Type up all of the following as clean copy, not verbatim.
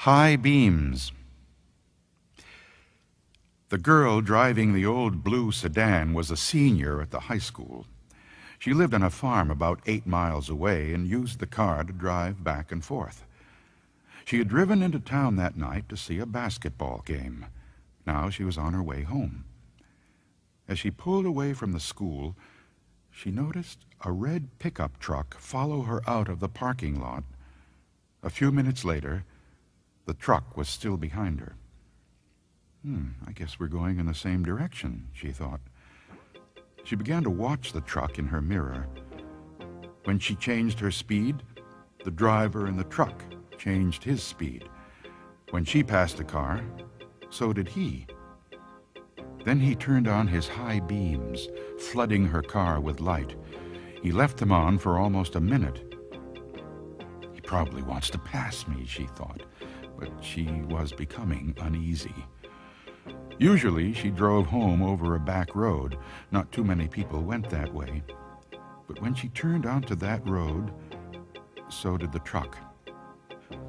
High beams. The girl driving the old blue sedan was a senior at the high school. She lived on a farm about 8 miles away and used the car to drive back and forth. She had driven into town that night to see a basketball game. Now she was on her way home. As she pulled away from the school, she noticed a red pickup truck follow her out of the parking lot. A few minutes later, the truck was still behind her. I guess we're going in the same direction, she thought. She began to watch the truck in her mirror. When she changed her speed, the driver in the truck changed his speed. When she passed a car, so did he. Then he turned on his high beams, flooding her car with light. He left them on for almost a minute. He probably wants to pass me, she thought, but she was becoming uneasy. Usually she drove home over a back road. Not too many people went that way. But when she turned onto that road, so did the truck.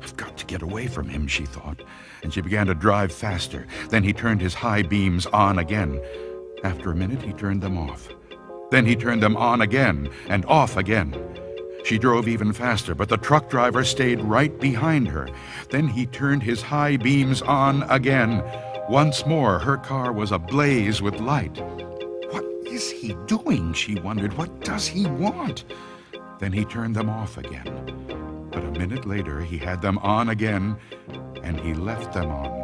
I've got to get away from him, she thought, and she began to drive faster. Then he turned his high beams on again. After a minute, he turned them off. Then he turned them on again and off again. She drove even faster, but the truck driver stayed right behind her. Then he turned his high beams on again. Once more, her car was ablaze with light. What is he doing, she wondered. What does he want? Then he turned them off again. But a minute later, he had them on again, and he left them on.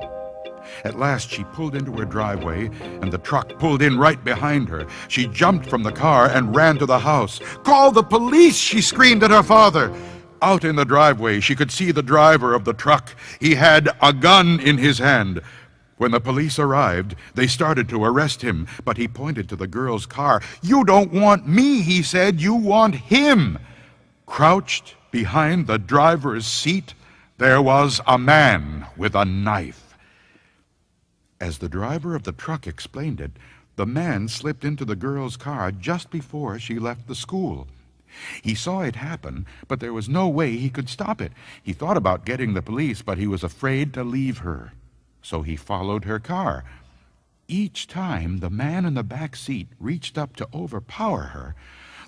At last, she pulled into her driveway, and the truck pulled in right behind her. She jumped from the car and ran to the house. "Call the police!" she screamed at her father. Out in the driveway, she could see the driver of the truck. He had a gun in his hand. When the police arrived, they started to arrest him, but he pointed to the girl's car. "You don't want me," he said. "You want him." Crouched behind the driver's seat, there was a man with a knife. As the driver of the truck explained it, the man slipped into the girl's car just before she left the school. He saw it happen, but there was no way he could stop it. He thought about getting the police, but he was afraid to leave her. So he followed her car. Each time the man in the back seat reached up to overpower her,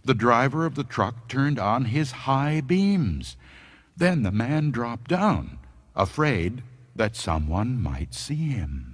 the driver of the truck turned on his high beams. Then the man dropped down, afraid that someone might see him.